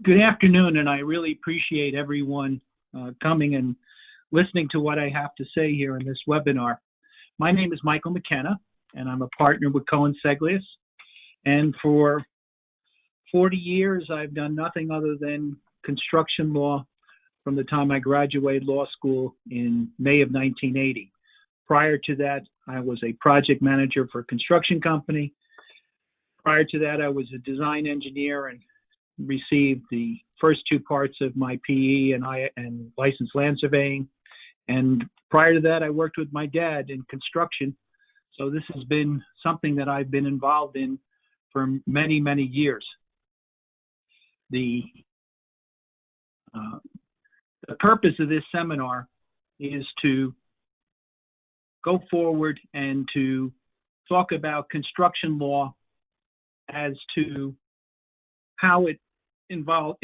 Good afternoon, and I really appreciate everyone coming and listening to what I have to say here in this webinar. My name is Michael McKenna, and I'm a partner with Cohen, Seglias. And for 40 years, I've done nothing other than construction law from the time I graduated law school in May of 1980. Prior to that, I was a project manager for a construction company. Prior to that, I was a design engineer and received the first two parts of my PE and licensed land surveying. And prior to that, I worked with my dad in construction. So this has been something that I've been involved in for many, many years. The purpose of this seminar is to go forward and to talk about construction law as to how it involves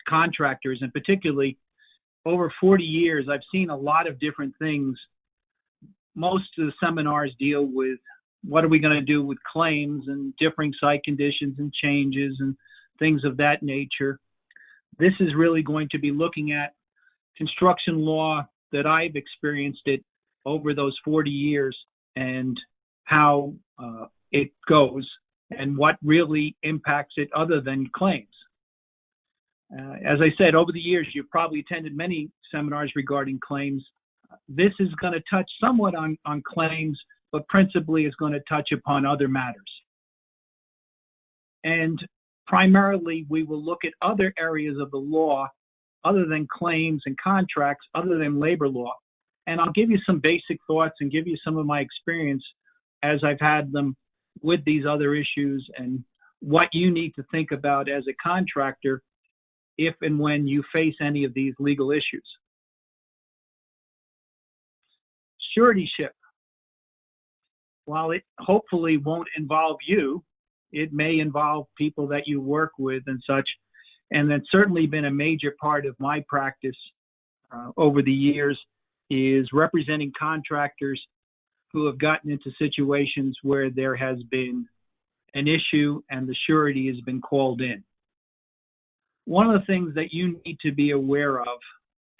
contractors, and particularly over 40 years, I've seen a lot of different things. Most of the seminars deal with what are we going to do with claims and differing site conditions and changes and things of that nature. This is really going to be looking at construction law that I've experienced it over those 40 years and how it goes and what really impacts it other than claims. As I said, over the years, you've probably attended many seminars regarding claims. This is going to touch somewhat on claims, but principally is going to touch upon other matters. And primarily, we will look at other areas of the law other than claims and contracts, other than labor law. And I'll give you some basic thoughts and give you some of my experience as I've had them with these other issues and what you need to think about as a contractor if and when you face any of these legal issues. Suretyship. While it hopefully won't involve you, it may involve people that you work with and such, and that's certainly been a major part of my practice over the years, is representing contractors who have gotten into situations where there has been an issue and the surety has been called in. One of the things that you need to be aware of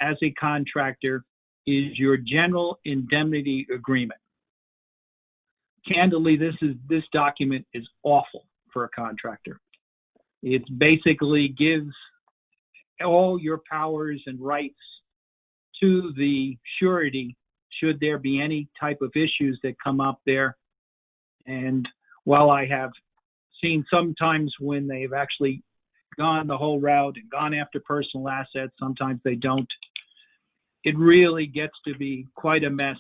as a contractor is your general indemnity agreement. Candidly, this document is awful for a contractor. It basically gives all your powers and rights to the surety should there be any type of issues that come up there. And while I have seen sometimes when they've actually gone the whole route and gone after personal assets, sometimes they don't, it really gets to be quite a mess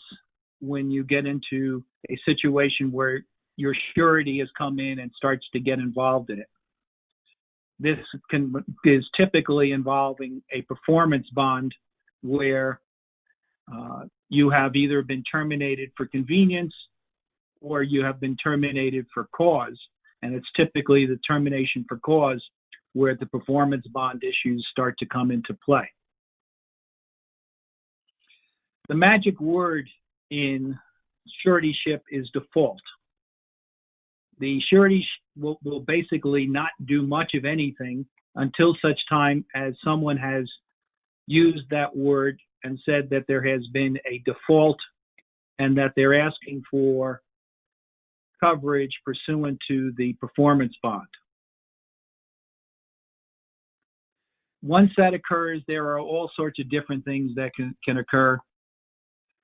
when you get into a situation where your surety has come in and starts to get involved in it. This is typically involving a performance bond where you have either been terminated for convenience or you have been terminated for cause. And it's typically the termination for cause where the performance bond issues start to come into play. The magic word in suretyship is default. The surety will basically not do much of anything until such time as someone has used that word and said that there has been a default and that they're asking for coverage pursuant to the performance bond. Once that occurs, there are all sorts of different things that can occur.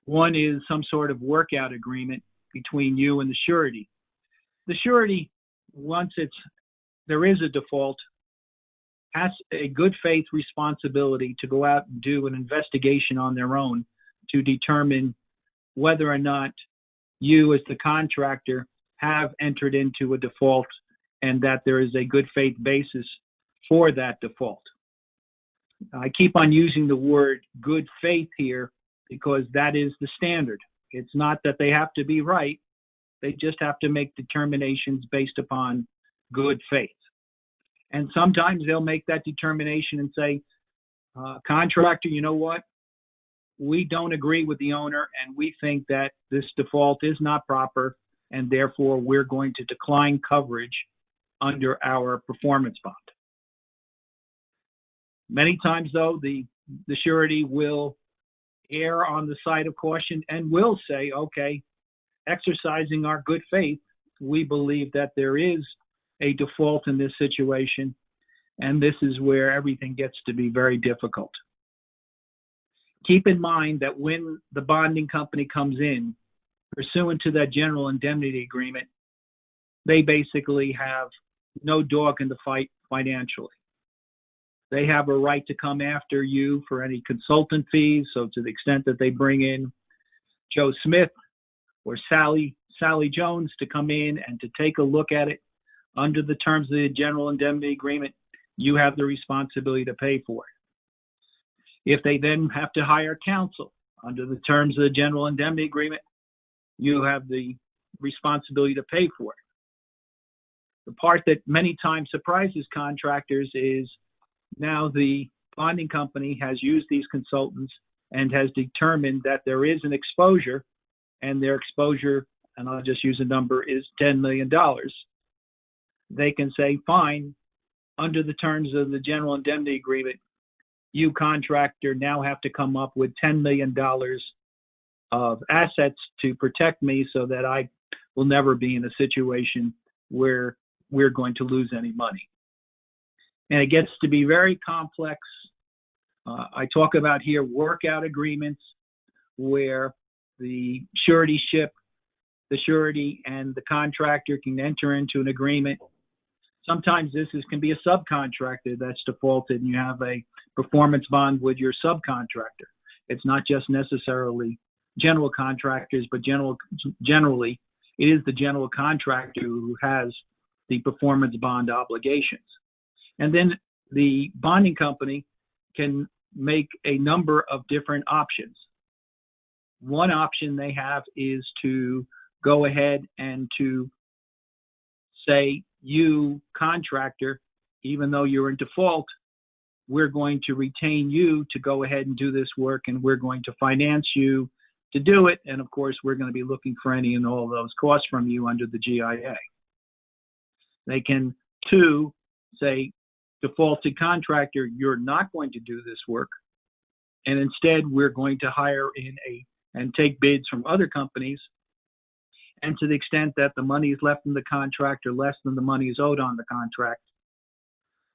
One is some sort of workout agreement between you and the surety. The surety, once there is a default, has a good faith responsibility to go out and do an investigation on their own to determine whether or not you as the contractor have entered into a default and that there is a good faith basis for that default. I keep on using the word good faith here because that is the standard. It's not that they have to be right. They just have to make determinations based upon good faith. And sometimes they'll make that determination and say, contractor, you know what? We don't agree with the owner and we think that this default is not proper and therefore we're going to decline coverage under our performance bond. Many times, though, the surety will err on the side of caution and will say, okay, exercising our good faith, we believe that there is a default in this situation, and this is where everything gets to be very difficult. Keep in mind that when the bonding company comes in, pursuant to that general indemnity agreement, they basically have no dog in the fight financially. They have a right to come after you for any consultant fees. So to the extent that they bring in Joe Smith or Sally Jones to come in and to take a look at it under the terms of the general indemnity agreement, you have the responsibility to pay for it. If they then have to hire counsel under the terms of the general indemnity agreement, you have the responsibility to pay for it. The part that many times surprises contractors is now the bonding company has used these consultants and has determined that there is an exposure, and their exposure, and I'll just use a number, is $10 million. They can say, fine, under the terms of the general indemnity agreement, you contractor now have to come up with $10 million of assets to protect me so that I will never be in a situation where we're going to lose any money. And it gets to be very complex. I talk about here workout agreements where the suretyship, the surety, and the contractor can enter into an agreement. Sometimes can be a subcontractor that's defaulted, and you have a performance bond with your subcontractor. It's not just necessarily general contractors, but generally it is the general contractor who has the performance bond obligations. And then the bonding company can make a number of different options. One option they have is to go ahead and to say, you contractor, even though you're in default, we're going to retain you to go ahead and do this work, and we're going to finance you to do it. And of course, we're going to be looking for any and all of those costs from you under the GIA. They can, too, say, defaulted contractor, you're not going to do this work, and instead we're going to hire in and take bids from other companies. And to the extent that the money is left in the contract or less than the money is owed on the contract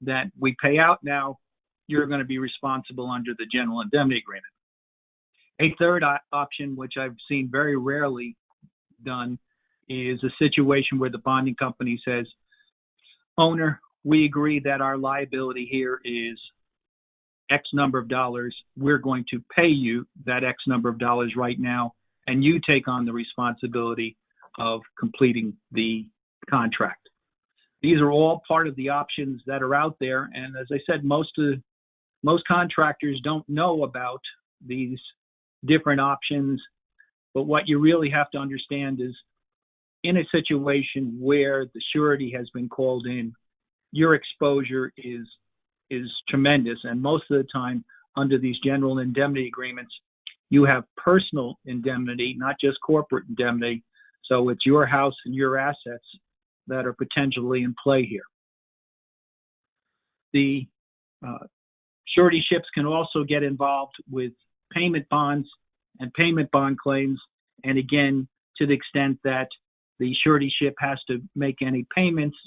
that we pay out now, you're going to be responsible under the general indemnity agreement. A third option, which I've seen very rarely done, is a situation where the bonding company says, owner, we agree that our liability here is X number of dollars. We're going to pay you that X number of dollars right now, and you take on the responsibility of completing the contract. These are all part of the options that are out there, and as I said, most contractors don't know about these different options, but what you really have to understand is in a situation where the surety has been called in, your exposure is tremendous, and most of the time under these general indemnity agreements, you have personal indemnity, not just corporate indemnity. So it's your house and your assets that are potentially in play here. The suretyships can also get involved with payment bonds and payment bond claims. And again, to the extent that the suretyship has to make any payments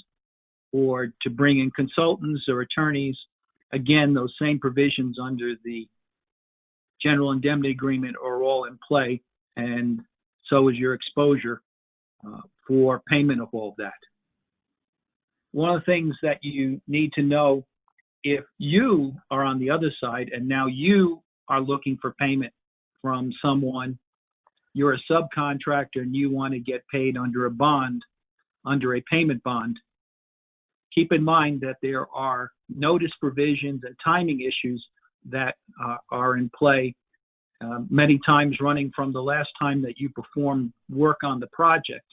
or to bring in consultants or attorneys, again, those same provisions under the general indemnity agreement are all in play, and so is your exposure for payment of all of that. One of the things that you need to know, if you are on the other side and now you are looking for payment from someone, you're a subcontractor and you want to get paid under a bond, under a payment bond, keep in mind that there are notice provisions and timing issues that are in play, many times running from the last time that you performed work on the project.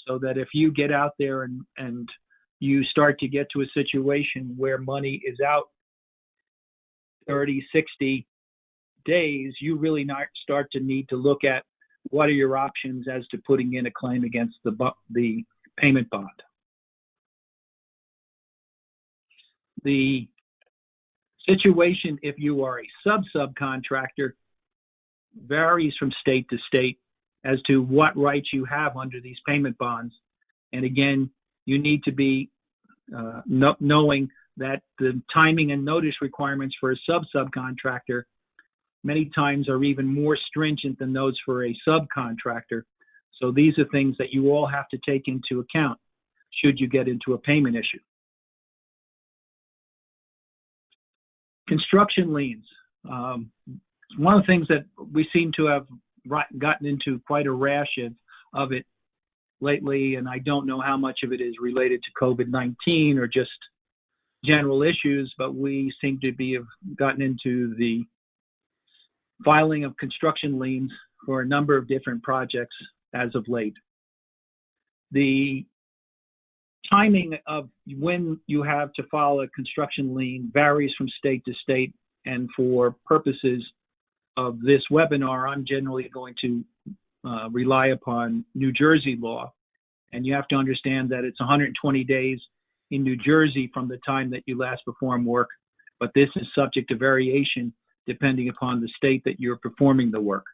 So that if you get out there and you start to get to a situation where money is out 30, 60 days, you really start to need to look at what are your options as to putting in a claim against the payment bond. The Situation if you are a subcontractor varies from state to state as to what rights you have under these payment bonds. And again, you need to be knowing that the timing and notice requirements for a subcontractor many times are even more stringent than those for a subcontractor. So these are things that you all have to take into account should you get into a payment issue. Construction liens. One of the things that we seem to have gotten into quite a rash of it lately, and I don't know how much of it is related to COVID-19 or just general issues, but we seem to have gotten into the filing of construction liens for a number of different projects as of late. The timing of when you have to file a construction lien varies from state to state, and for purposes of this webinar, I'm generally going to rely upon New Jersey law, and you have to understand that it's 120 days in New Jersey from the time that you last perform work, but this is subject to variation depending upon the state that you're performing the work.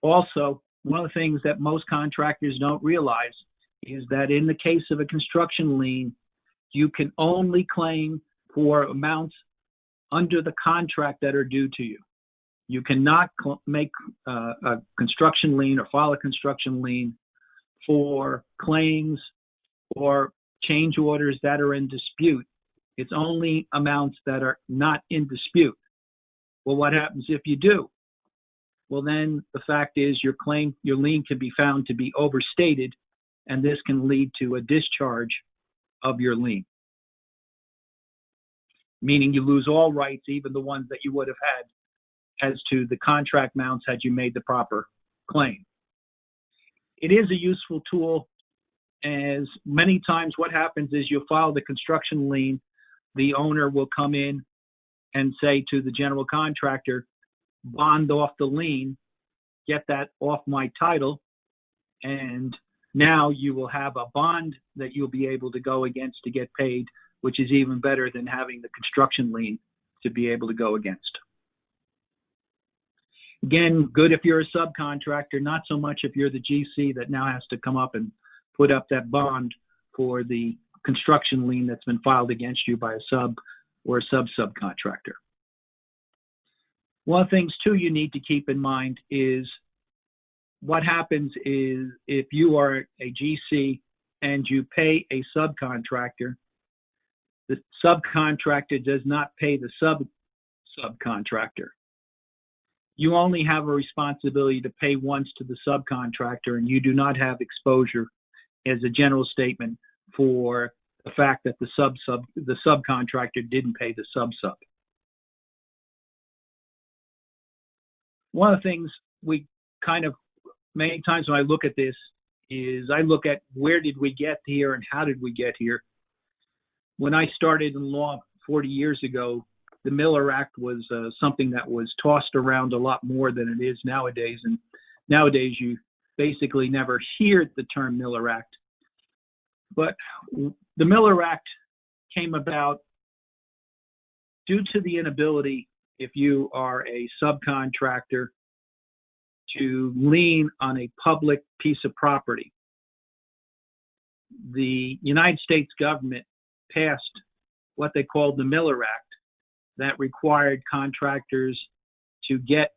Also, one of the things that most contractors don't realize is that in the case of a construction lien, you can only claim for amounts under the contract that are due to you. You cannot make a construction lien or file a construction lien for claims or change orders that are in dispute. It's only amounts that are not in dispute. Well, what happens if you do? Well, then the fact is your lien can be found to be overstated, and this can lead to a discharge of your lien, meaning you lose all rights, even the ones that you would have had as to the contract amounts had you made the proper claim. It is a useful tool, as many times what happens is you'll file the construction lien, the owner will come in and say to the general contractor, bond off the lien, get that off my title, and now you will have a bond that you'll be able to go against to get paid, which is even better than having the construction lien to be able to go against. Again, good if you're a subcontractor, not so much if you're the GC that now has to come up and put up that bond for the construction lien that's been filed against you by a sub or a subcontractor. One of the things, too, you need to keep in mind is what happens is if you are a GC and you pay a subcontractor, the subcontractor does not pay the subcontractor. You only have a responsibility to pay once to the subcontractor, and you do not have exposure as a general statement for the fact that the subcontractor didn't pay the sub. One of the things we kind of, many times when I look at this, is I look at where did we get here and how did we get here. When I started in law 40 years ago, the Miller Act was something that was tossed around a lot more than it is nowadays. And nowadays you basically never hear the term Miller Act. But the Miller Act came about due to the inability, if you are a subcontractor, to lien on a public piece of property. The United States government passed what they called the Miller Act that required contractors to get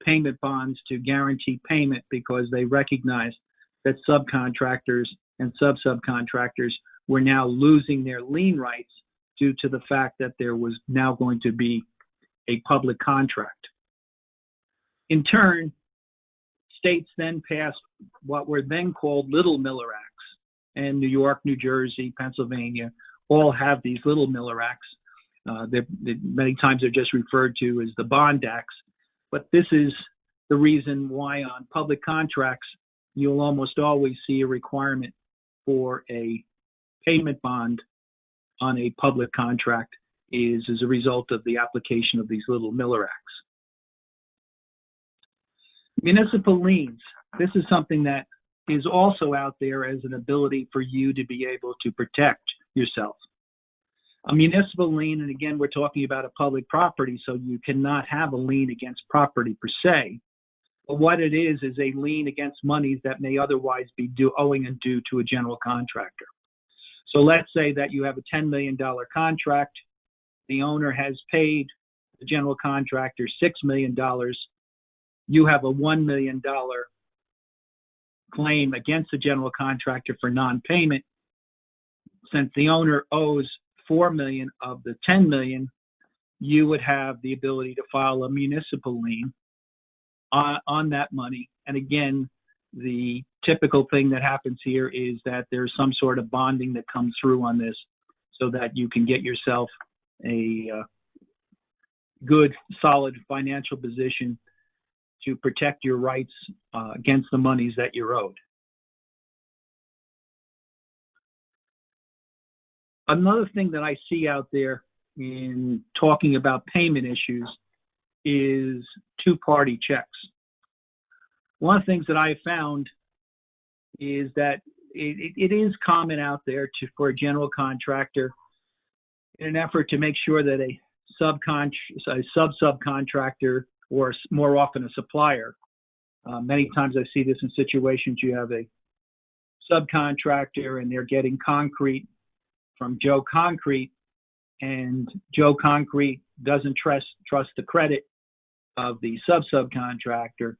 payment bonds to guarantee payment because they recognized that subcontractors and subcontractors were now losing their lien rights due to the fact that there was now going to be a public contract. In turn, states then passed what were then called Little Miller Acts, and New York, New Jersey, Pennsylvania all have these Little Miller Acts. Many times they're just referred to as the Bond Acts, but this is the reason why on public contracts you'll almost always see a requirement for a payment bond on a public contract is as a result of the application of these Little Miller Acts. Municipal liens. This is something that is also out there as an ability for you to be able to protect yourself. A municipal lien, and again, we're talking about a public property, so you cannot have a lien against property per se. But what it is a lien against monies that may otherwise be owing and due to a general contractor. So let's say that you have a $10 million contract. The owner has paid the general contractor $6 million. You have a $1 million claim against the general contractor for non-payment. Since the owner owes $4 million of the $10 million, you would have the ability to file a municipal lien on that money. And again, the typical thing that happens here is that there's some sort of bonding that comes through on this so that you can get yourself a good, solid financial position to protect your rights against the monies that you're owed. Another thing that I see out there in talking about payment issues is two-party checks. One of the things that I have found is that it is common out there for a general contractor, in an effort to make sure that a subcontractor, or more often a supplier, many times I see this in situations, you have a subcontractor and they're getting concrete from Joe Concrete, and Joe Concrete doesn't trust the credit of the subcontractor,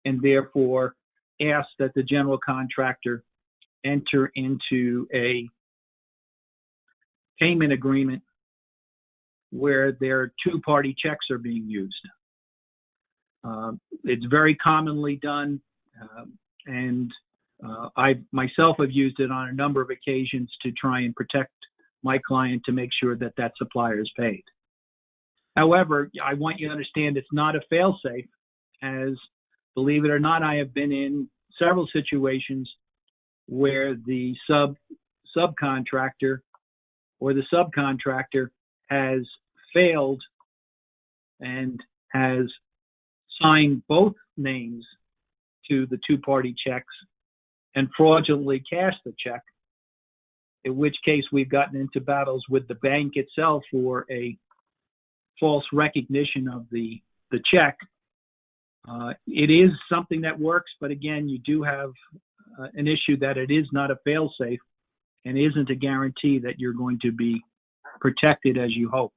and therefore ask that the general contractor enter into a payment agreement where their two-party checks are being used. It's very commonly done, and I myself have used it on a number of occasions to try and protect my client to make sure that that supplier is paid. However, I want you to understand it's not a fail-safe, as, believe it or not, I have been in several situations where the subcontractor or the subcontractor has failed and has signed both names to the two-party checks and fraudulently cashed the check, in which case we've gotten into battles with the bank itself for a false recognition of the check. It is something that works, but again, you do have an issue that it is not a fail-safe and isn't a guarantee that you're going to be protected as you hope.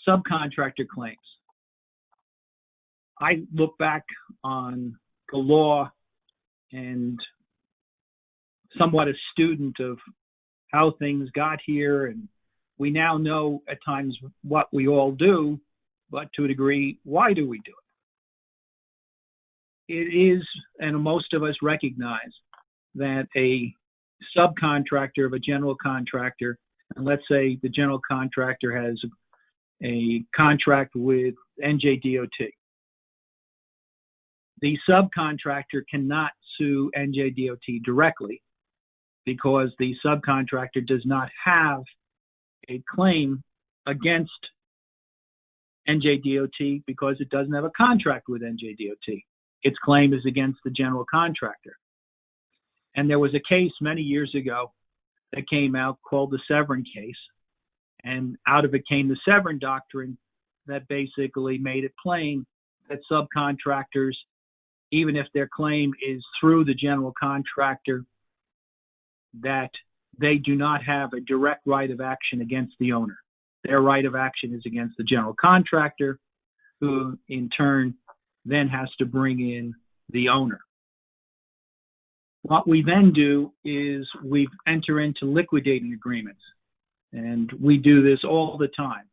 Subcontractor claims. I look back on the law and somewhat a student of how things got here, and we now know at times what we all do, but to a degree, why do we do it? It is, and most of us recognize, that a subcontractor of a general contractor, and let's say the general contractor has a contract with NJDOT. The subcontractor cannot sue NJDOT directly because the subcontractor does not have a claim against NJDOT because it doesn't have a contract with NJDOT. Its claim is against the general contractor. And there was a case many years ago that came out called the Severin case. And out of it came the Severin doctrine that basically made it plain that subcontractors, even if their claim is through the general contractor, that they do not have a direct right of action against the owner. Their right of action is against the general contractor, who in turn then has to bring in the owner. What we then do is we enter into liquidating agreements, and we do this all the time.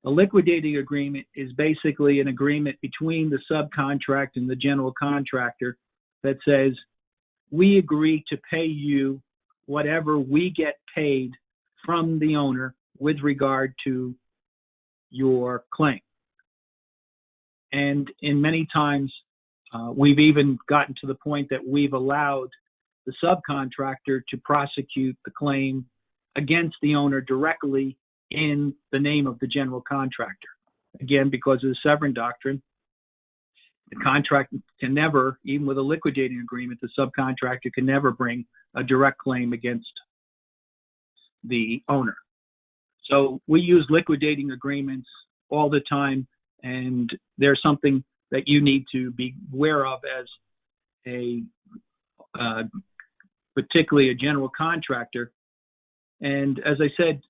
A liquidating agreement is basically an agreement between the subcontract and the general contractor that says, we agree to pay you whatever we get paid from the owner with regard to your claim. And in many times, we've even gotten to the point that we've allowed the subcontractor to prosecute the claim against the owner directly in the name of the general contractor. Again, because of the Severin doctrine, the contract can never, even with a liquidating agreement, the subcontractor can never bring a direct claim against the owner. So we use liquidating agreements all the time, and they're something that you need to be aware of as a particularly a general contractor. And as I said,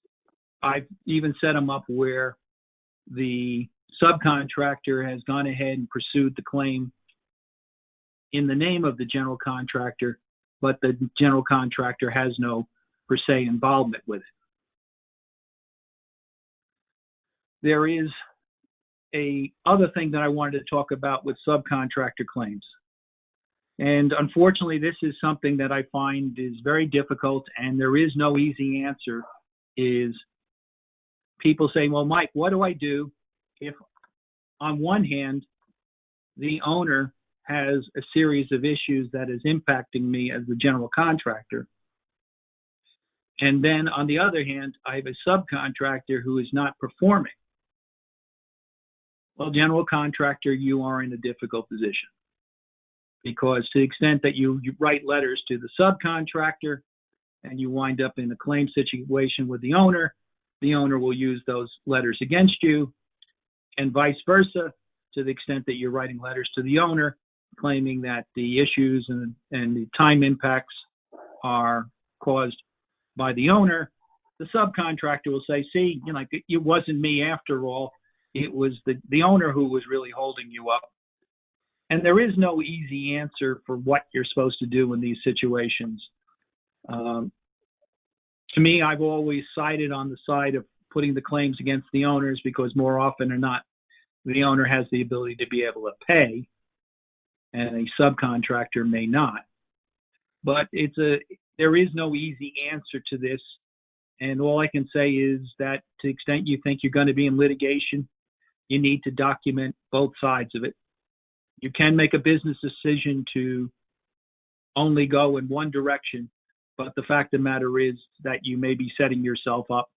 I've even set them up where the subcontractor has gone ahead and pursued the claim in the name of the general contractor, but the general contractor has no per se involvement with it. There is a other thing that I wanted to talk about with subcontractor claims. And unfortunately, this is something that I find is very difficult, and there is no easy answer. Is people say, well, Mike, what do I do if on one hand, the owner has a series of issues that is impacting me as the general contractor, and then on the other hand, I have a subcontractor who is not performing? Well, general contractor, you are in a difficult position, because to the extent that you write letters to the subcontractor and you wind up in a claim situation with the owner will use those letters against you, and vice versa, to the extent that you're writing letters to the owner claiming that the issues and the time impacts are caused by the owner, the subcontractor will say, see, it wasn't me after all. It was the owner who was really holding you up. And there is no easy answer for what you're supposed to do in these situations. To me, I've always sided on the side of putting the claims against the owners, because more often than not, the owner has the ability to be able to pay, and a subcontractor may not. But there is no easy answer to this. And all I can say is that to the extent you think you're going to be in litigation, you need to document both sides of it. You can make a business decision to only go in one direction, but the fact of the matter is that you may be setting yourself up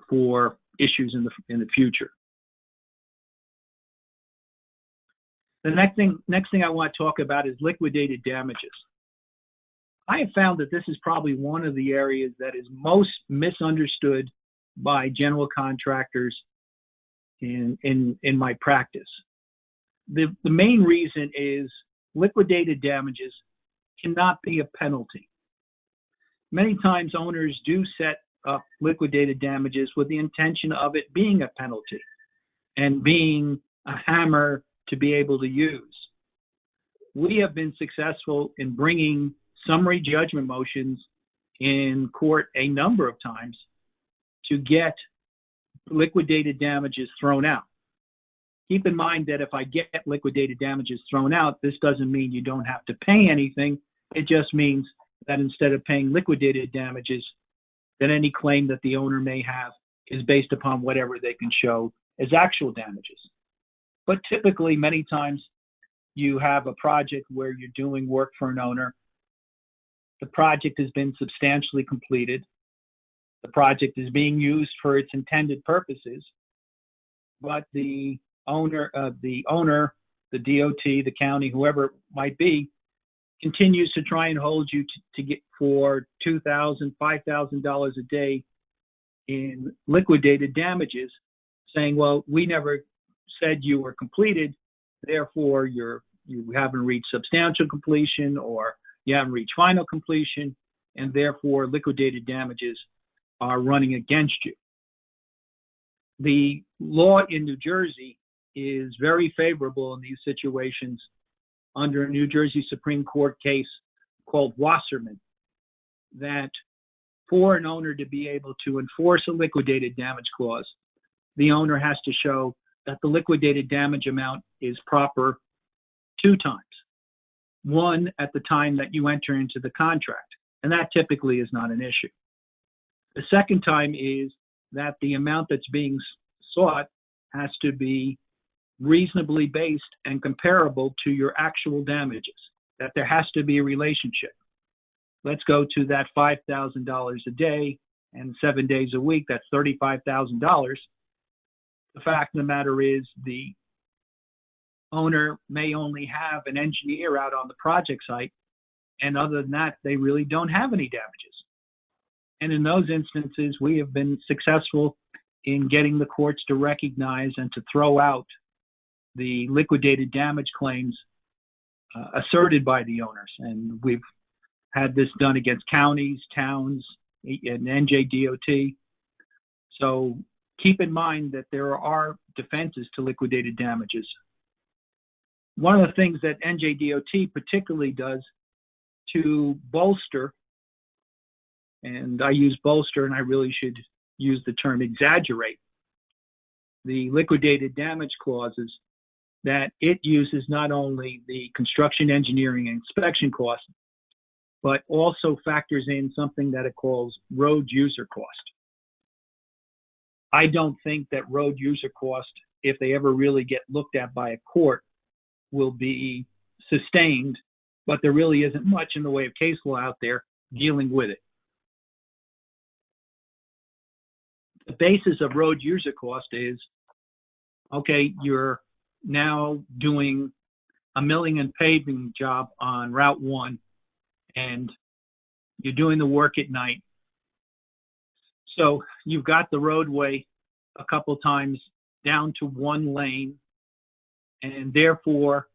for issues in the future. The next thing I want to talk about is liquidated damages. I have found that this is probably one of the areas that is most misunderstood by general contractors in my practice. The main reason is liquidated damages cannot be a penalty. Many times owners do set up liquidated damages with the intention of it being a penalty and being a hammer to be able to use. We have been successful in bringing summary judgment motions in court a number of times to get liquidated damages thrown out. Keep in mind that if I get liquidated damages thrown out, this doesn't mean you don't have to pay anything. It just means that instead of paying liquidated damages, that any claim that the owner may have is based upon whatever they can show as actual damages. But typically, many times, you have a project where you're doing work for an owner. The project has been substantially completed. The project is being used for its intended purposes, but the owner, the DOT, the county, whoever it might be, continues to try and hold you to get for $2,000, $5,000 a day in liquidated damages, saying, well, we never said you were completed, therefore you haven't reached substantial completion, or you haven't reached final completion, and therefore liquidated damages are running against you. The law in New Jersey is very favorable in these situations under a New Jersey Supreme Court case called Wasserman, that for an owner to be able to enforce a liquidated damage clause, the owner has to show that the liquidated damage amount is proper 2 times. One, at the time that you enter into the contract, and that typically is not an issue. The second time is that the amount that's being sought has to be reasonably based and comparable to your actual damages, that there has to be a relationship. Let's go to that $5,000 a day and 7 days a week, that's $35,000. The fact of the matter is the owner may only have an engineer out on the project site, and other than that, they really don't have any damages. And in those instances, we have been successful in getting the courts to recognize and to throw out the liquidated damage claims asserted by the owners. And we've had this done against counties, towns, and NJDOT. So keep in mind that there are defenses to liquidated damages. One of the things that NJDOT particularly does to bolster, and I use bolster and I really should use the term exaggerate, the liquidated damage clauses, that it uses not only the construction, engineering, and inspection costs, but also factors in something that it calls road user cost. I don't think that road user cost, if they ever really get looked at by a court, will be sustained, but there really isn't much in the way of case law out there dealing with it. The basis of road user cost is, okay, you're now doing a milling and paving job on Route 1, and you're doing the work at night. So you've got the roadway a couple times down to one lane, and therefore,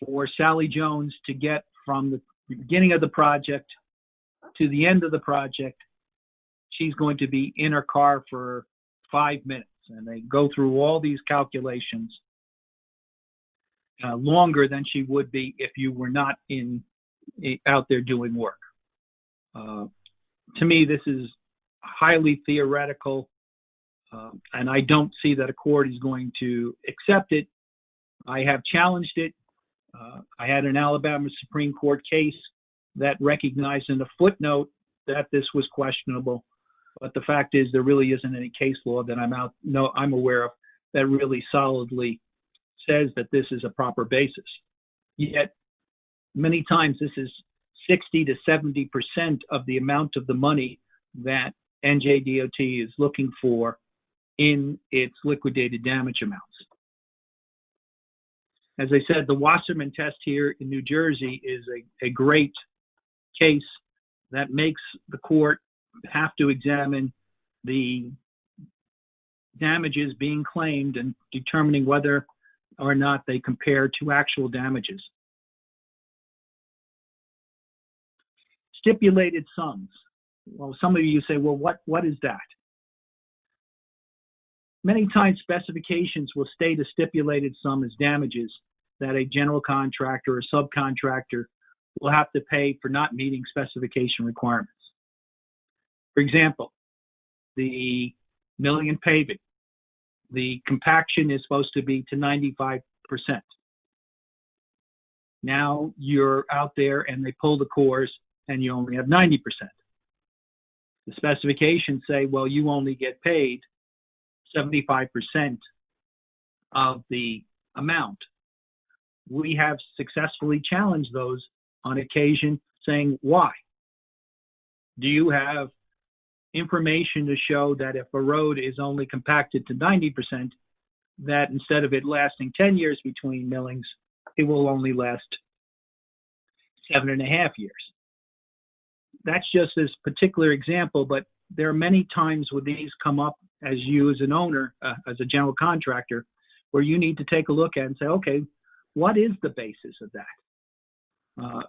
for Sally Jones to get from the beginning of the project to the end of the project, she's going to be in her car for 5 minutes. And they go through all these calculations, longer than she would be if you were not out there doing work. To me, this is highly theoretical, and I don't see that a court is going to accept it. I have challenged it. I had an Alabama Supreme Court case that recognized in a footnote that this was questionable. But the fact is, there really isn't any case law that I'm aware of that really solidly says that this is a proper basis. Yet, many times this is 60 to 70% of the amount of the money that NJDOT is looking for in its liquidated damage amounts. As I said, the Wasserman test here in New Jersey is a great case that makes the court have to examine the damages being claimed and determining whether or not they compare to actual damages. Stipulated sums. Well, some of you say, well, what is that? Many times specifications will state a stipulated sum as damages that a general contractor or subcontractor will have to pay for not meeting specification requirements. For example, the milling and paving, the compaction is supposed to be to 95%. Now you're out there and they pull the cores and you only have 90%. The specifications say, well, you only get paid 75% of the amount. We have successfully challenged those on occasion, saying, why? Do you have information to show that if a road is only compacted to 90%, that instead of it lasting 10 years between millings, it will only last 7.5 years? That's just this particular example, but there are many times where these come up as you as an owner, as a general contractor, where you need to take a look at and say, okay, what is the basis of that?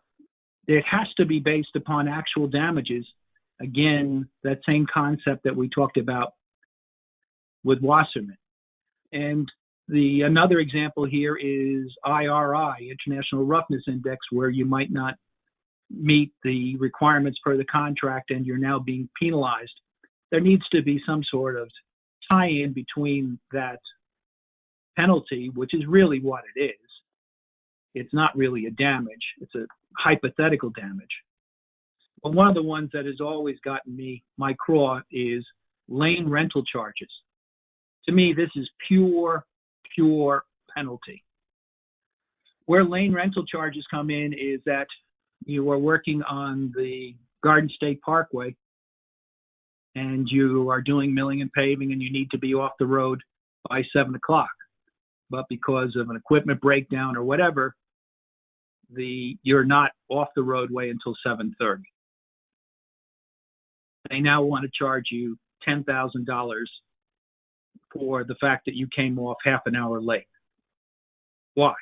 It has to be based upon actual damages. Again, that same concept that we talked about with Wasserman. And another example here is IRI, International Roughness Index, where you might not meet the requirements per the contract and you're now being penalized. There needs to be some sort of tie-in between that penalty, which is really what it is. It's not really a damage. It's a hypothetical damage. But one of the ones that has always gotten me my craw is lane rental charges. To me, this is pure penalty. Where lane rental charges come in is that you are working on the Garden State Parkway and you are doing milling and paving and you need to be off the road by 7 o'clock. But because of an equipment breakdown or whatever, you're not off the roadway until 7:30. they now want to charge you $10,000 for the fact that you came off half an hour late. Why?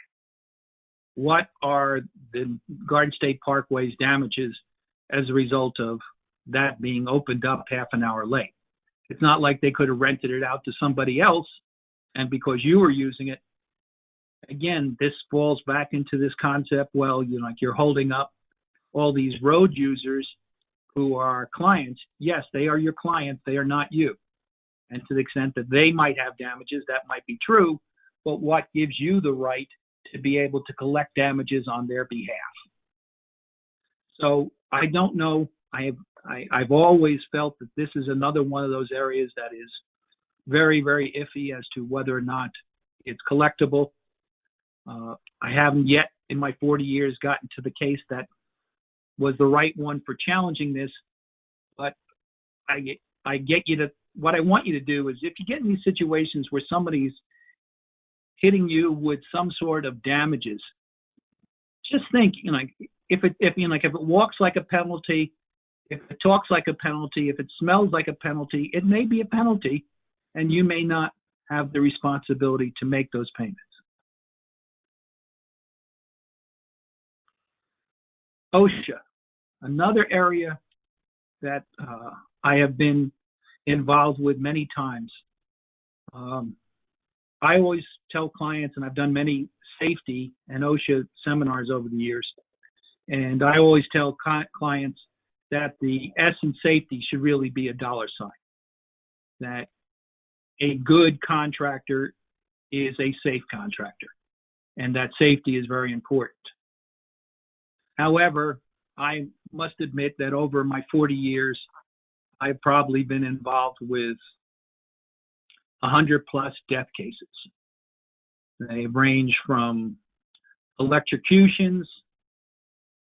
What are the Garden State Parkway's damages as a result of that being opened up half an hour late? It's not like they could have rented it out to somebody else, and because you were using it, again, this falls back into this concept, well, you're holding up all these road users who are clients. Yes, they are your clients. They are not you. And to the extent that they might have damages, that might be true, but what gives you the right to be able to collect damages on their behalf? So I don't know. I've always felt that this is another one of those areas that is very, very iffy as to whether or not it's collectible. I haven't yet in my 40 years gotten to the case that was the right one for challenging this, but I get you to, what I want you to do is, if you get in these situations where somebody's hitting you with some sort of damages, just think, if it walks like a penalty, if it talks like a penalty, if it smells like a penalty, it may be a penalty, and you may not have the responsibility to make those payments. OSHA, another area that I have been involved with many times. I always tell clients, and I've done many safety and OSHA seminars over the years, and I always tell clients that the S in safety should really be a dollar sign. That a good contractor is a safe contractor, and that safety is very important. However, I must admit that over my 40 years, I've probably been involved with 100 plus death cases. They range from electrocutions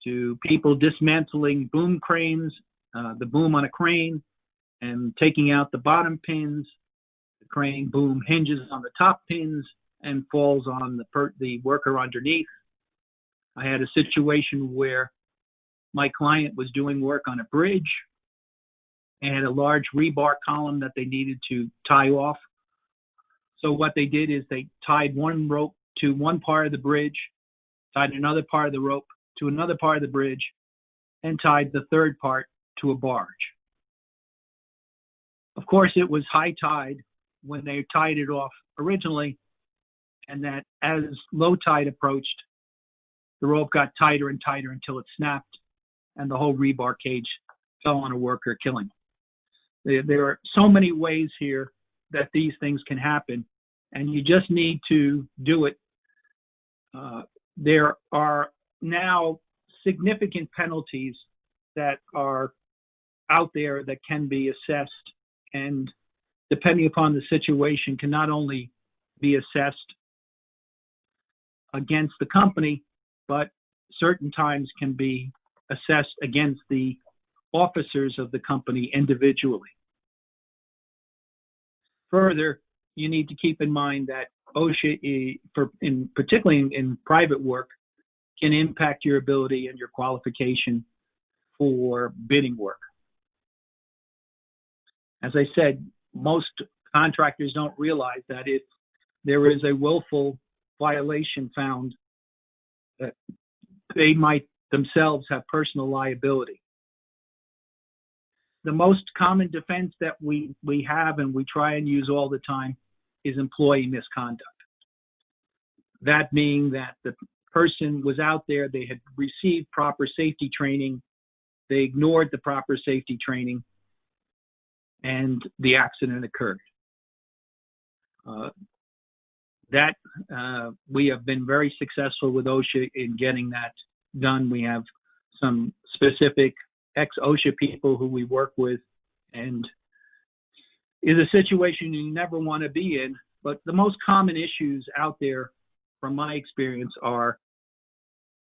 to people dismantling boom cranes, the boom on a crane, and taking out the bottom pins. The crane boom hinges on the top pins and falls on the worker underneath. I had a situation where my client was doing work on a bridge and had a large rebar column that they needed to tie off. So what they did is they tied one rope to one part of the bridge, tied another part of the rope to another part of the bridge, and tied the third part to a barge. Of course, it was high tide when they tied it off originally, and that as low tide approached, the rope got tighter and tighter until it snapped, and the whole rebar cage fell on a worker, killing him. There are so many ways here that these things can happen, and you just need to do it. There are now significant penalties that are out there that can be assessed, and depending upon the situation, can not only be assessed against the company, but certain times can be assessed against the officers of the company individually. Further, you need to keep in mind that OSHA, particularly in private work, can impact your ability and your qualification for bidding work. As I said, most contractors don't realize that if there is a willful violation found, that they might themselves have personal liability. The most common defense that we have and we try and use all the time is employee misconduct. That being that the person was out there, they had received proper safety training, they ignored the proper safety training, and the accident occurred. We have been very successful with OSHA in getting that done. We have some specific ex-OSHA people who we work with, and is a situation you never want to be in. But the most common issues out there, from my experience, are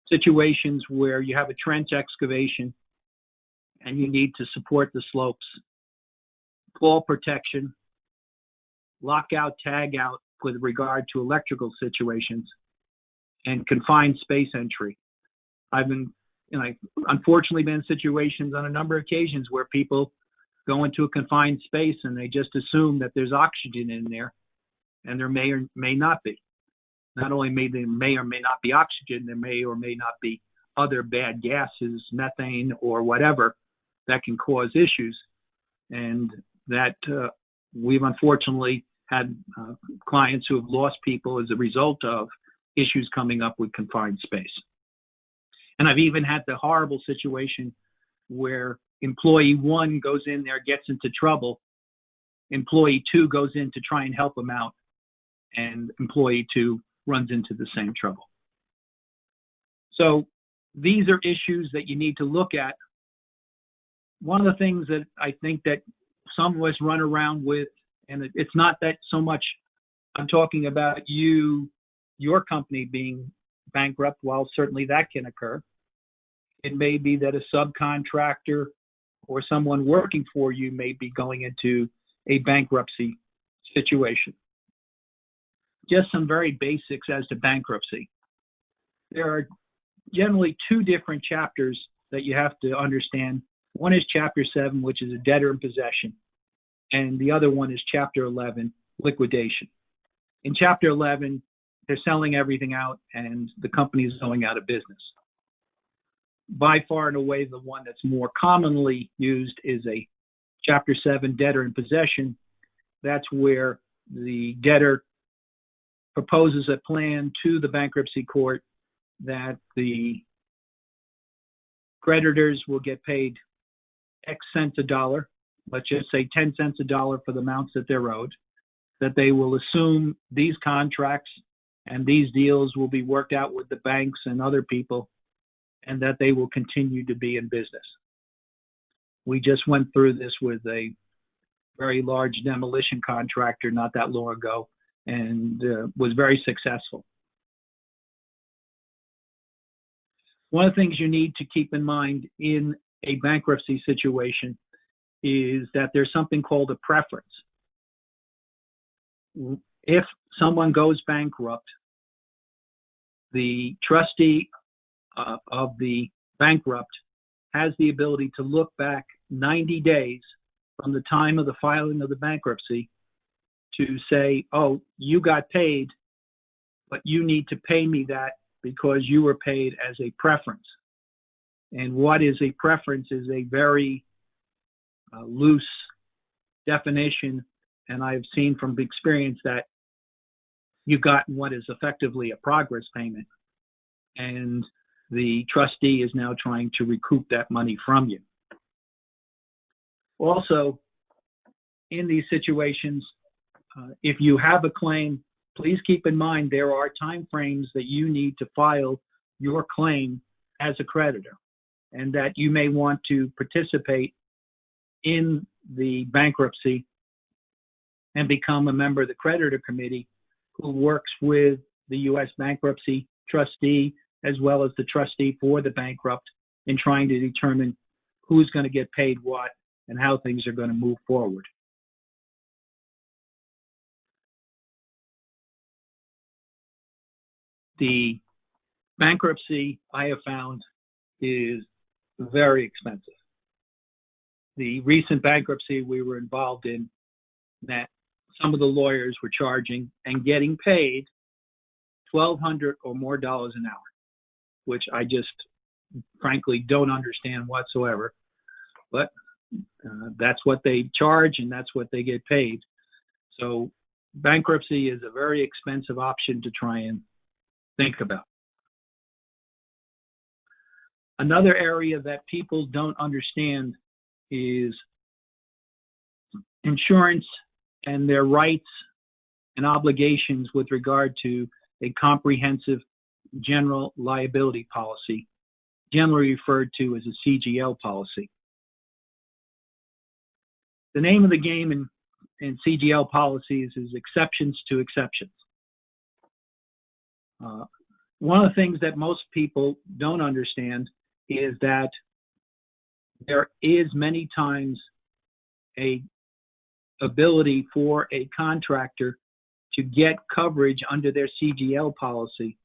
situations where you have a trench excavation and you need to support the slopes, fall protection, lockout, tag out with regard to electrical situations, and confined space entry. I've unfortunately been in situations on a number of occasions where people go into a confined space and they just assume that there's oxygen in there, and there may or may not be. Not only there may or may not be oxygen, there may or may not be other bad gases, methane or whatever, that can cause issues. And that we've unfortunately had clients who have lost people as a result of issues coming up with confined space. And I've even had the horrible situation where employee 1 goes in there, gets into trouble, employee 2 goes in to try and help him out, and employee 2 runs into the same trouble. So these are issues that you need to look at. One of the things that I think that some of us run around with, and it's not that so much I'm talking about your company being bankrupt, while certainly that can occur. It may be that a subcontractor or someone working for you may be going into a bankruptcy situation. Just some very basics as to bankruptcy. There are generally 2 different chapters that you have to understand. One is Chapter 7, which is a debtor in possession, and the other one is Chapter 11, liquidation. In Chapter 11, they're selling everything out and the company is going out of business. By far and away, the one that's more commonly used is a Chapter 7 debtor in possession. That's where the debtor proposes a plan to the bankruptcy court that the creditors will get paid X cents a dollar, let's just say 10 cents a dollar for the amounts that they're owed, that they will assume these contracts and these deals will be worked out with the banks and other people, and that they will continue to be in business. We just went through this with a very large demolition contractor not that long ago, and was very successful. One of the things you need to keep in mind in a bankruptcy situation is that there's something called a preference. If someone goes bankrupt, the trustee of the bankrupt has the ability to look back 90 days from the time of the filing of the bankruptcy to say, oh, you got paid, but you need to pay me that because you were paid as a preference. And what is a preference is a very loose definition, and I've seen from experience that you've gotten what is effectively a progress payment, and the trustee is now trying to recoup that money from you. Also, in these situations, if you have a claim, please keep in mind there are time frames that you need to file your claim as a creditor, and that you may want to participate in the bankruptcy and become a member of the creditor committee who works with the U.S. bankruptcy trustee as well as the trustee for the bankrupt in trying to determine who's going to get paid what and how things are going to move forward. The bankruptcy, I have found, is very expensive. The recent bankruptcy we were involved in, that some of the lawyers were charging and getting paid $1,200 or more an hour, which I just frankly don't understand whatsoever. But that's what they charge and that's what they get paid. So bankruptcy is a very expensive option to try and think about. Another area that people don't understand is insurance and their rights and obligations with regard to a comprehensive general liability policy, generally referred to as a CGL policy. The name of the game in CGL policies is exceptions to exceptions. One of the things that most people don't understand is that there is many times a ability for a contractor to get coverage under their CGL policy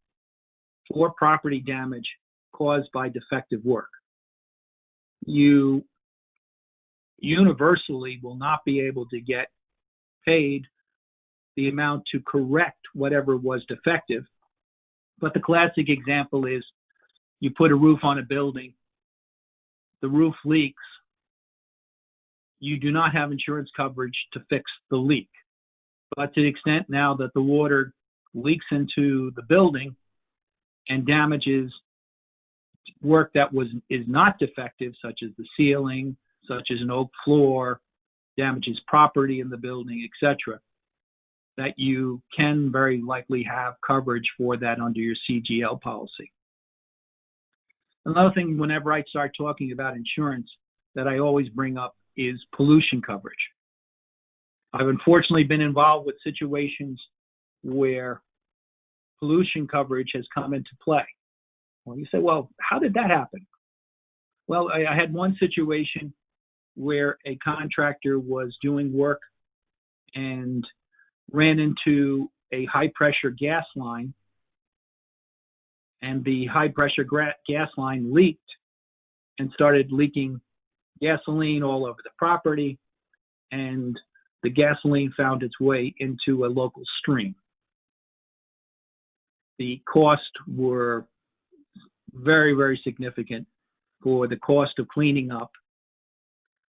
for property damage caused by defective work. You universally will not be able to get paid the amount to correct whatever was defective. But the classic example is you put a roof on a building, the roof leaks, you do not have insurance coverage to fix the leak. But to the extent now that the water leaks into the building and damages work that is not defective, such as the ceiling, such as an oak floor, damages property in the building, etc., that you can very likely have coverage for that under your CGL policy. Another thing, whenever I start talking about insurance, that I always bring up is pollution coverage. I've unfortunately been involved with situations where pollution coverage has come into play. Well, you say, well, how did that happen? Well, I had one situation where a contractor was doing work and ran into a high-pressure gas line, and the high-pressure gas line leaked and started leaking gasoline all over the property, and the gasoline found its way into a local stream. The costs were very, very significant for the cost of cleaning up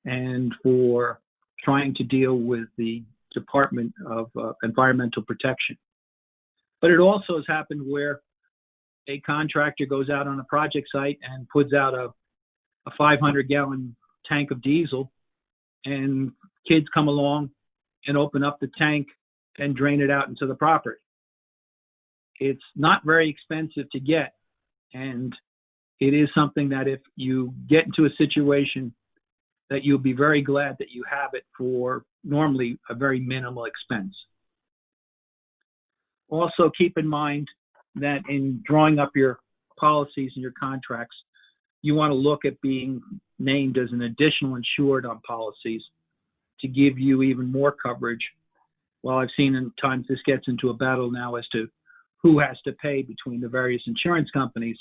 and for trying to deal with the Department of Environmental Protection. But it also has happened where a contractor goes out on a project site and puts out a 500-gallon tank of diesel, and kids come along and open up the tank and drain it out into the property. It's not very expensive to get, and it is something that if you get into a situation that you'll be very glad that you have it for normally a very minimal expense. Also keep in mind that in drawing up your policies and your contracts, you want to look at being named as an additional insured on policies to give you even more coverage. Well, I've seen in times this gets into a battle now as to who has to pay between the various insurance companies.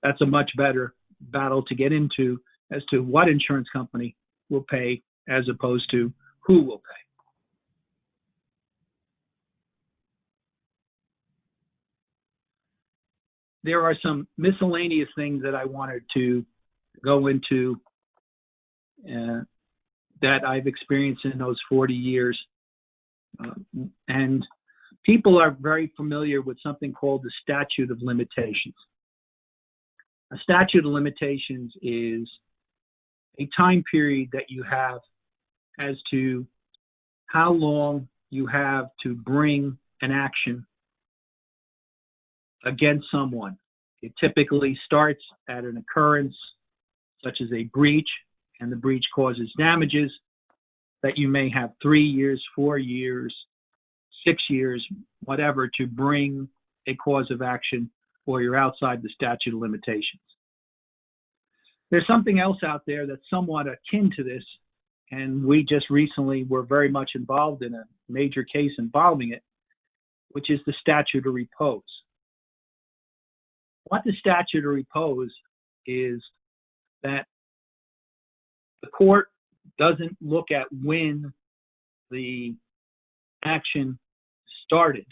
That's a much better battle to get into as to what insurance company will pay as opposed to who will pay. There are some miscellaneous things that I wanted to go into that I've experienced in those 40 years. And people are very familiar with something called the statute of limitations. A statute of limitations is a time period that you have as to how long you have to bring an action against someone. It typically starts at an occurrence such as a breach, and the breach causes damages that you may have 3 years, 4 years, 6 years, whatever, to bring a cause of action, or you're outside the statute of limitations. There's something else out there that's somewhat akin to this, and we just recently were very much involved in a major case involving it, which is the statute of repose. What the statute of repose is that the court doesn't look at when the action started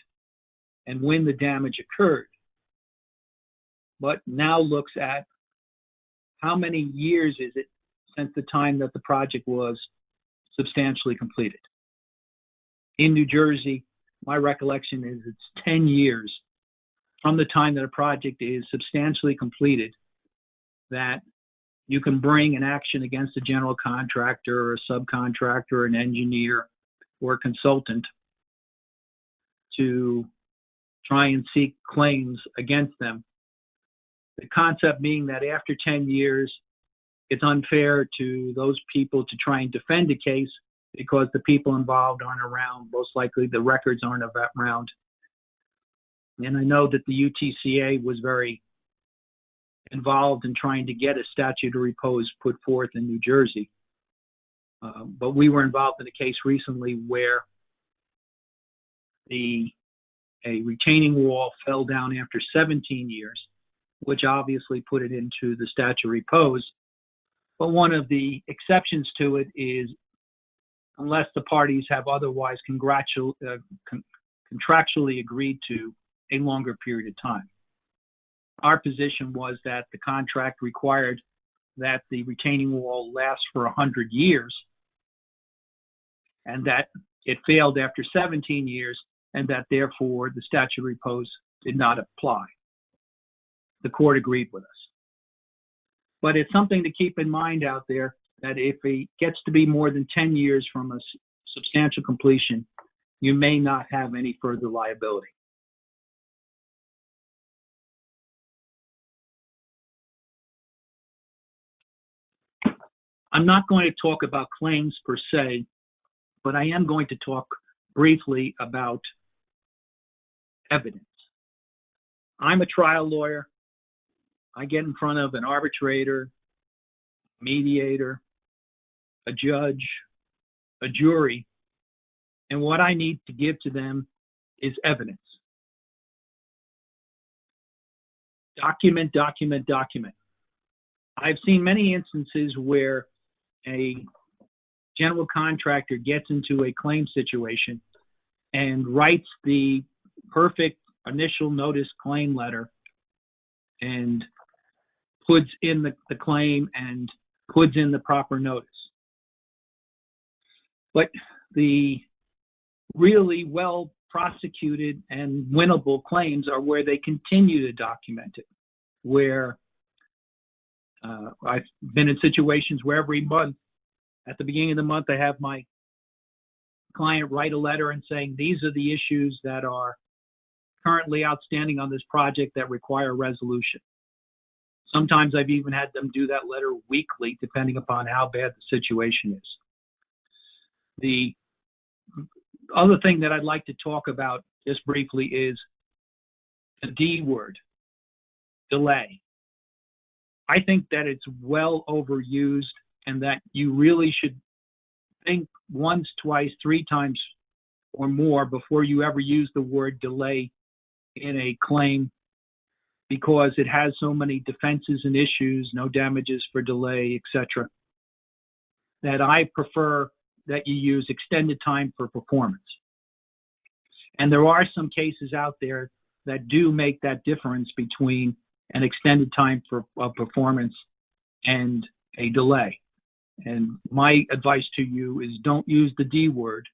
and when the damage occurred, but now looks at how many years is it since the time that the project was substantially completed. In New Jersey, my recollection is it's 10 years from the time that a project is substantially completed that you can bring an action against a general contractor or a subcontractor or an engineer or a consultant to try and seek claims against them. The concept being that after 10 years, it's unfair to those people to try and defend a case because the people involved aren't around. Most likely the records aren't around. And I know that the UTCA was very involved in trying to get a statute of repose put forth in New Jersey. But we were involved in a case recently where a retaining wall fell down after 17 years, which obviously put it into the statute of repose. But one of the exceptions to it is unless the parties have otherwise contractually agreed to a longer period of time. Our position was that the contract required that the retaining wall last for 100 years, and that it failed after 17 years, and that therefore the statute of repose did not apply. The court agreed with us. But it's something to keep in mind out there that if it gets to be more than 10 years from a substantial completion, you may not have any further liability. I'm not going to talk about claims per se, but I am going to talk briefly about evidence. I'm a trial lawyer. I get in front of an arbitrator, mediator, a judge, a jury, and what I need to give to them is evidence. Document, document, document. I've seen many instances where a general contractor gets into a claim situation and writes the perfect initial notice claim letter and puts in the claim and puts in the proper notice. But the really well prosecuted and winnable claims are where they continue to document it, where I've been in situations where every month, at the beginning of the month, I have my client write a letter and saying, these are the issues that are currently outstanding on this project that require resolution. Sometimes I've even had them do that letter weekly, depending upon how bad the situation is. The other thing that I'd like to talk about just briefly is the D word, delay. I think that it's well overused and that you really should think once, twice, 3 times or more before you ever use the word delay in a claim, because it has so many defenses and issues, no damages for delay, etc., that I prefer that you use extended time for performance. And there are some cases out there that do make that difference between an extended time for performance and a delay. And my advice to you is don't use the D word.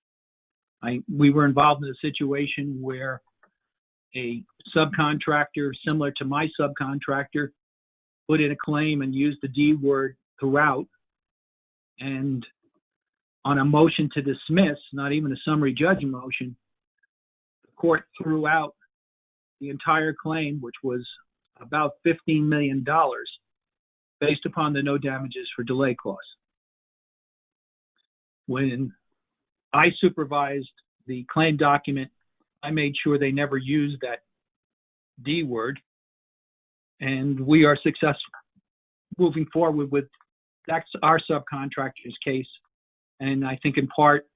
We were involved in a situation where a subcontractor similar to my subcontractor put in a claim and used the D word throughout. And on a motion to dismiss, not even a summary judgment motion, the court threw out the entire claim, which was about $15 million, based upon the no damages for delay clause. When I supervised the claim document, I made sure they never used that D word, and we are successful moving forward with that's our subcontractor's case. And I think in part,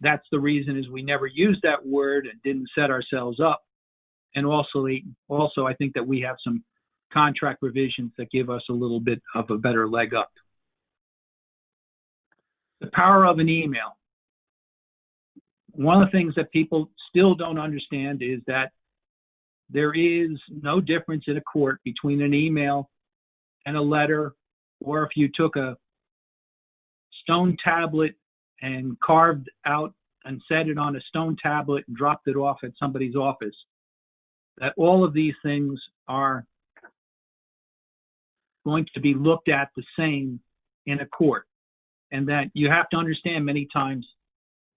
that's the reason is we never used that word and didn't set ourselves up. And also I think that we have some contract revisions that give us a little bit of a better leg up. The power of an email. One of the things that people still don't understand is that there is no difference in a court between an email and a letter, or if you took a stone tablet and carved out and set it on a stone tablet and dropped it off at somebody's office, that all of these things are going to be looked at the same in a court. And that you have to understand many times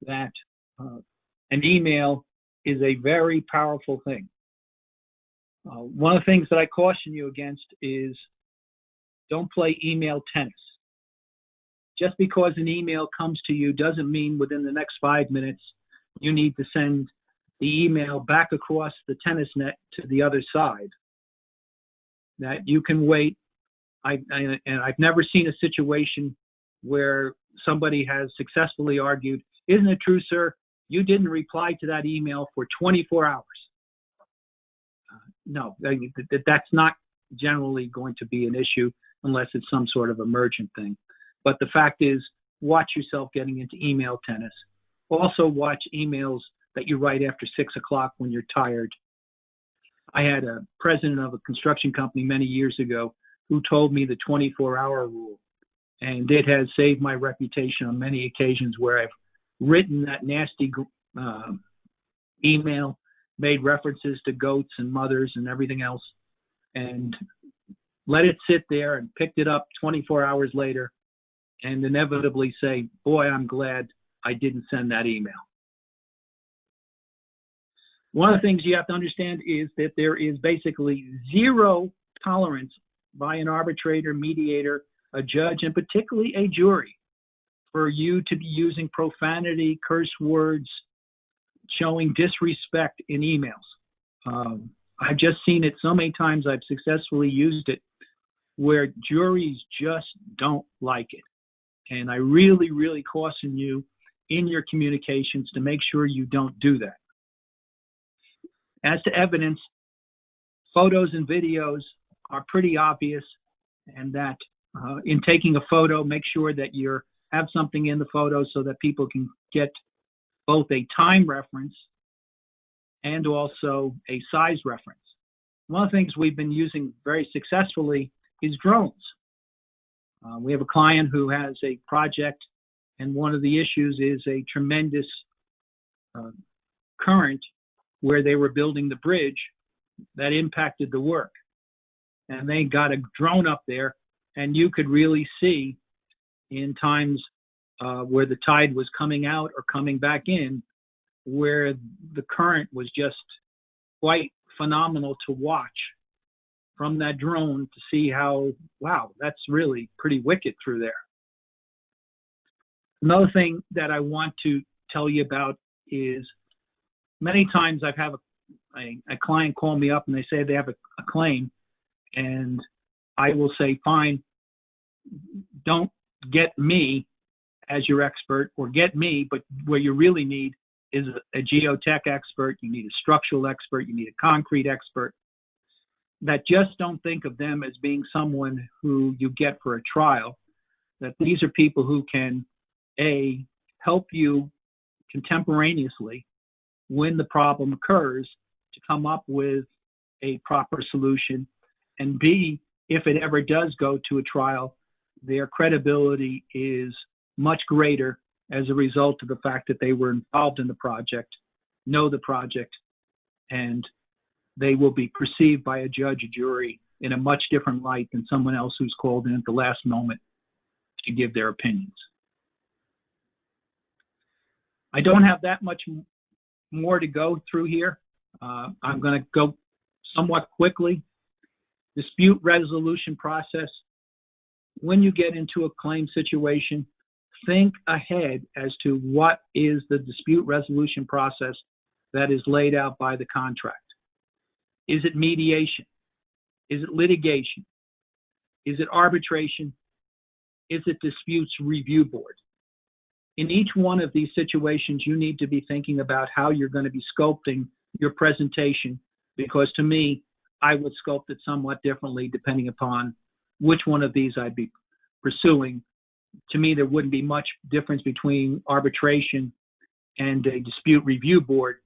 that an email is a very powerful thing. One of the things that I caution you against is don't play email tennis. Just because an email comes to you doesn't mean within the next 5 minutes you need to send the email back across the tennis net to the other side. That you can wait. And I've never seen a situation where somebody has successfully argued, isn't it true, sir, you didn't reply to that email for 24 hours? No, that's not generally going to be an issue unless it's some sort of emergent thing. But the fact is, watch yourself getting into email tennis. Also watch emails that you write after 6 o'clock when you're tired. I had a president of a construction company many years ago who told me the 24-hour rule, and it has saved my reputation on many occasions where I've written that nasty email, made references to goats and mothers and everything else, and let it sit there and picked it up 24 hours later and inevitably say, boy, I'm glad I didn't send that email. One of the things you have to understand is that there is basically zero tolerance by an arbitrator, mediator, a judge, and particularly a jury for you to be using profanity, curse words, showing disrespect in emails. I've just seen it so many times. I've successfully used it where juries just don't like it. And I really, really caution you in your communications to make sure you don't do that. As to evidence, photos and videos are pretty obvious, and that in taking a photo, make sure that you have something in the photo so that people can get both a time reference and also a size reference. One of the things we've been using very successfully is drones. We have a client who has a project, and one of the issues is a tremendous current where they were building the bridge that impacted the work. And they got a drone up there, and you could really see in times where the tide was coming out or coming back in, where the current was just quite phenomenal to watch from that drone to see how, wow, that's really pretty wicked through there. Another thing that I want to tell you about is many times I've had a client call me up and they say they have a claim, and I will say, fine, don't get me as your expert, or get me, but what you really need is a geotech expert, you need a structural expert, you need a concrete expert, that just don't think of them as being someone who you get for a trial, that these are people who can, A, help you contemporaneously when the problem occurs to come up with a proper solution, and B, if it ever does go to a trial, their credibility is much greater as a result of the fact that they were involved in the project, know the project, and they will be perceived by a judge or jury in a much different light than someone else who's called in at the last moment to give their opinions. I don't have that much more to go through here. I'm going to go somewhat quickly. Dispute resolution process. When you get into a claim situation, think ahead as to what is the dispute resolution process that is laid out by the contract. Is it mediation? Is it litigation? Is it arbitration? Is it disputes review board? In each one of these situations, you need to be thinking about how you're going to be sculpting your presentation, because to me, I would sculpt it somewhat differently depending upon which one of these I'd be pursuing. To me, there wouldn't be much difference between arbitration and a dispute review board,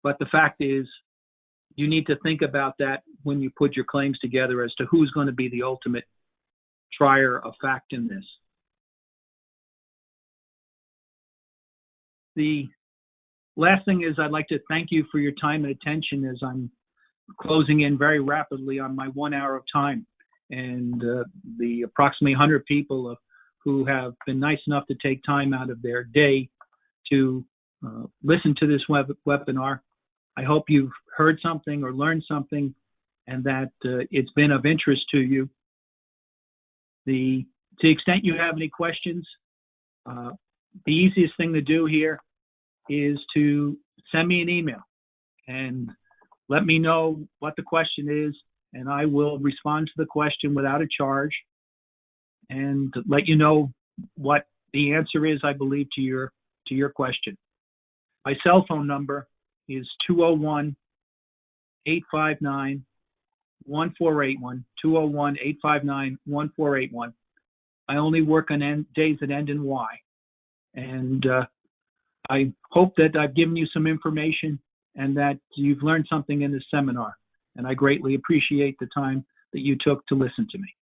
but the fact is, you need to think about that when you put your claims together as to who's going to be the ultimate trier of fact in this. The last thing is I'd like to thank you for your time and attention as I'm closing in very rapidly on my 1 hour of time. And the approximately 100 people who have been nice enough to take time out of their day to listen to this webinar. I hope you've heard something or learned something, and that it's been of interest to you. To the extent you have any questions, the easiest thing to do here is to send me an email and let me know what the question is, and I will respond to the question without a charge and let you know what the answer is, I believe, to your question. My cell phone number is 201-859-9700. 1481, 201-859-1481. I only work on days that end in Y. And I hope that I've given you some information and that you've learned something in this seminar. And I greatly appreciate the time that you took to listen to me.